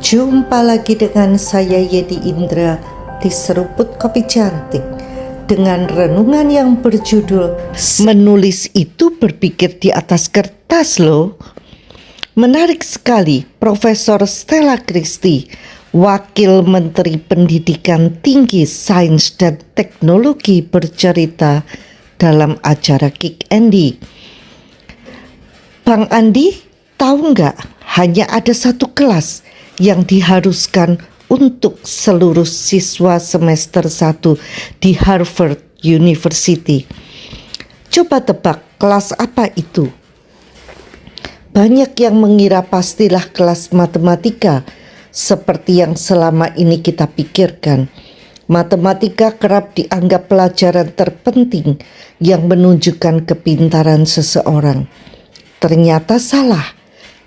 Jumpa lagi dengan saya Yedi Indra di Seruput Kopi Cantik dengan renungan yang berjudul Menulis itu berpikir di atas kertas loh. Menarik sekali, Profesor Stella Christie, Wakil Menteri Pendidikan Tinggi Sains dan Teknologi, bercerita dalam acara Kick Andy. Bang Andi, tahu nggak, hanya ada satu kelas yang diharuskan untuk seluruh siswa semester 1 di Harvard University. Coba tebak kelas apa itu? Banyak yang mengira pastilah kelas matematika, seperti yang selama ini kita pikirkan. Matematika kerap dianggap pelajaran terpenting yang menunjukkan kepintaran seseorang. Ternyata salah.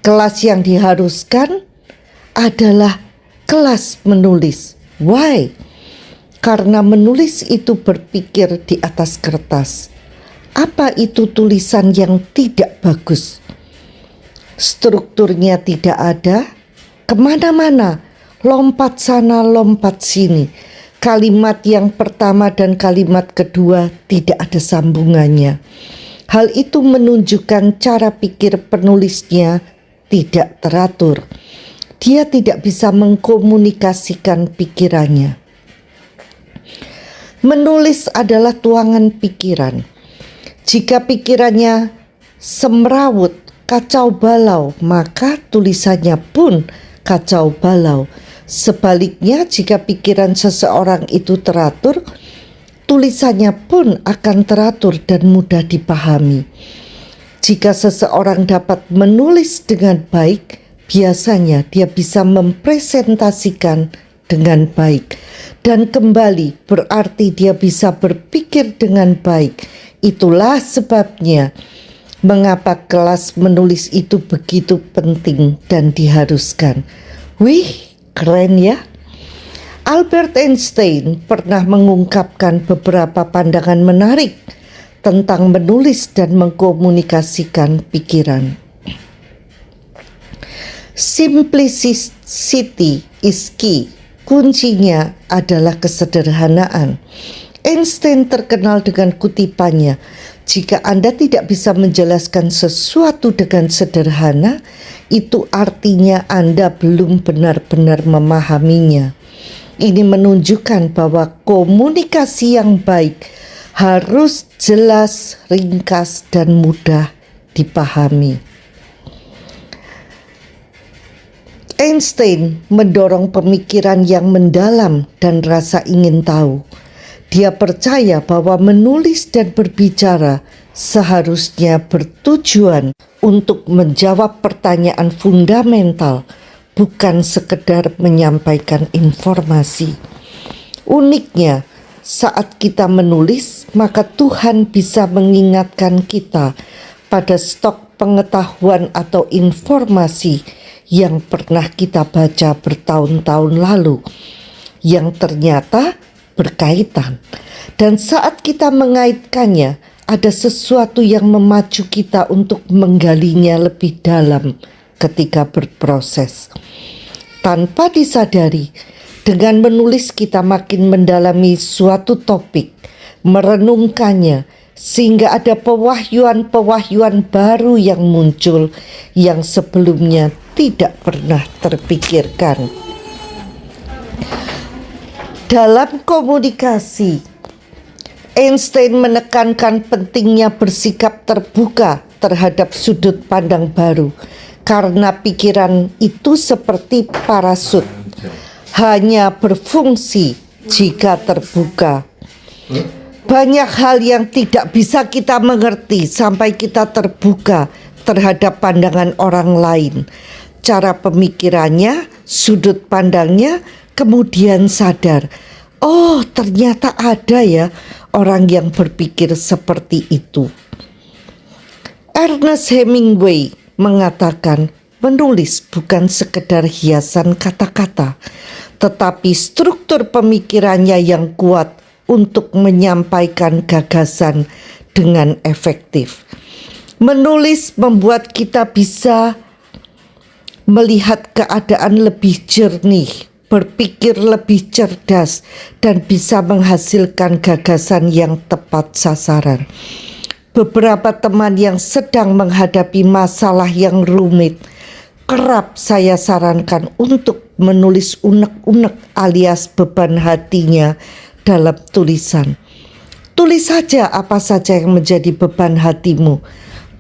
Kelas yang diharuskan adalah kelas menulis. Why? Karena menulis itu berpikir di atas kertas. Apa itu tulisan yang tidak bagus? Strukturnya tidak ada, kemana-mana, lompat sana, lompat sini. Kalimat yang pertama dan kalimat kedua tidak ada sambungannya. Hal itu menunjukkan cara pikir penulisnya tidak teratur. Dia tidak bisa mengkomunikasikan pikirannya. Menulis adalah tuangan pikiran. Jika pikirannya semrawut, kacau balau, maka tulisannya pun kacau balau. Sebaliknya, jika pikiran seseorang itu teratur, tulisannya pun akan teratur dan mudah dipahami. Jika seseorang dapat menulis dengan baik, biasanya dia bisa mempresentasikan dengan baik. Dan kembali berarti dia bisa berpikir dengan baik. Itulah sebabnya mengapa kelas menulis itu begitu penting dan diharuskan. Wih, keren ya. Albert Einstein pernah mengungkapkan beberapa pandangan menarik tentang menulis dan mengkomunikasikan pikiran. Simplicity is key. Kuncinya adalah kesederhanaan. Einstein terkenal dengan kutipannya, "Jika Anda tidak bisa menjelaskan sesuatu dengan sederhana, itu artinya Anda belum benar-benar memahaminya." Ini menunjukkan bahwa komunikasi yang baik harus jelas, ringkas, dan mudah dipahami. Einstein mendorong pemikiran yang mendalam dan rasa ingin tahu. Dia percaya bahwa menulis dan berbicara seharusnya bertujuan untuk menjawab pertanyaan fundamental, bukan sekedar menyampaikan informasi. Uniknya, saat kita menulis, maka Tuhan bisa mengingatkan kita pada stok pengetahuan atau informasi yang pernah kita baca bertahun-tahun lalu, yang ternyata berkaitan. Dan saat kita mengaitkannya, ada sesuatu yang memacu kita untuk menggalinya lebih dalam ketika berproses. Tanpa disadari, dengan menulis kita makin mendalami suatu topik, merenungkannya, sehingga ada pewahyuan-pewahyuan baru yang muncul yang sebelumnya tidak pernah terpikirkan. Dalam komunikasi, Einstein menekankan pentingnya bersikap terbuka terhadap sudut pandang baru, karena pikiran itu seperti parasut, hanya berfungsi jika terbuka. Banyak hal yang tidak bisa kita mengerti sampai kita terbuka terhadap pandangan orang lain, cara pemikirannya, sudut pandangnya, kemudian sadar, oh ternyata ada ya orang yang berpikir seperti itu. Ernest Hemingway mengatakan, menulis bukan sekedar hiasan kata-kata, tetapi struktur pemikirannya yang kuat untuk menyampaikan gagasan dengan efektif. Menulis membuat kita bisa melihat keadaan lebih jernih, berpikir lebih cerdas, dan bisa menghasilkan gagasan yang tepat sasaran. Beberapa teman yang sedang menghadapi masalah yang rumit, kerap saya sarankan untuk menulis unek-unek alias beban hatinya dalam tulisan. Tulis saja apa saja yang menjadi beban hatimu.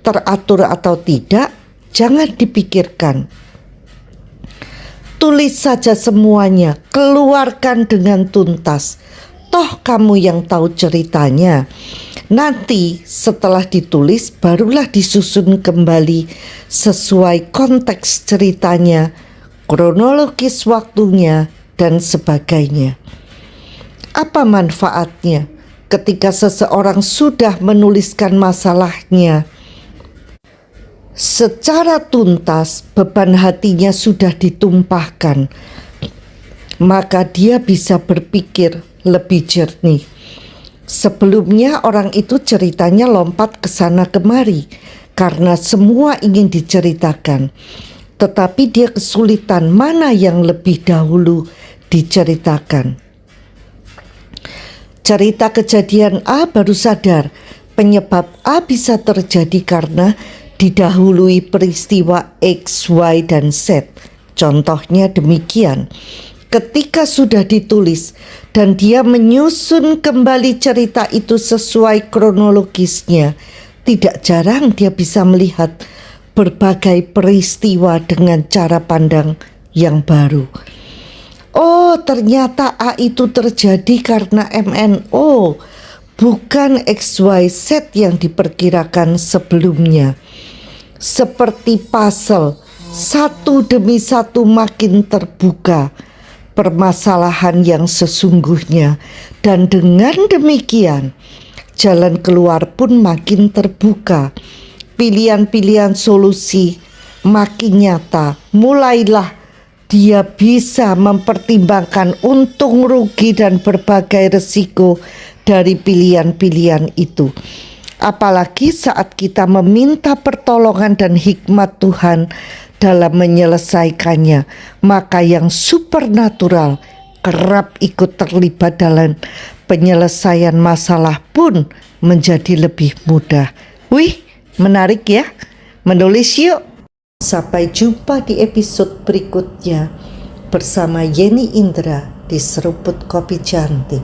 Teratur atau tidak, jangan dipikirkan. Tulis saja semuanya, keluarkan dengan tuntas. Toh kamu yang tahu ceritanya. Nanti setelah ditulis barulah disusun kembali sesuai konteks ceritanya, kronologis waktunya, dan sebagainya. Apa manfaatnya ketika seseorang sudah menuliskan masalahnya secara tuntas, beban hatinya sudah ditumpahkan, maka dia bisa berpikir lebih jernih. Sebelumnya orang itu ceritanya lompat ke sana kemari karena semua ingin diceritakan. Tetapi dia kesulitan mana yang lebih dahulu diceritakan. Cerita kejadian A baru sadar penyebab A bisa terjadi karena didahului peristiwa X, Y, dan Z. Contohnya demikian. Ketika sudah ditulis dan dia menyusun kembali cerita itu sesuai kronologisnya, tidak jarang dia bisa melihat berbagai peristiwa dengan cara pandang yang baru. Oh, ternyata A itu terjadi karena MNO, bukan XYZ yang diperkirakan sebelumnya. Seperti puzzle, satu demi satu makin terbuka permasalahan yang sesungguhnya, dan dengan demikian jalan keluar pun makin terbuka. Pilihan-pilihan solusi makin nyata. Mulailah dia bisa mempertimbangkan untung rugi dan berbagai resiko dari pilihan-pilihan itu. Apalagi saat kita meminta pertolongan dan hikmat Tuhan dalam menyelesaikannya, maka yang supernatural kerap ikut terlibat dalam penyelesaian masalah pun menjadi lebih mudah. Wih, menarik ya? Menulis yuk! Sampai jumpa di episode berikutnya bersama Yeni Indra di Seruput Kopi Cantik.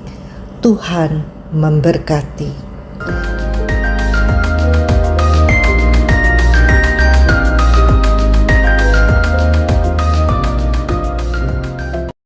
Tuhan memberkati.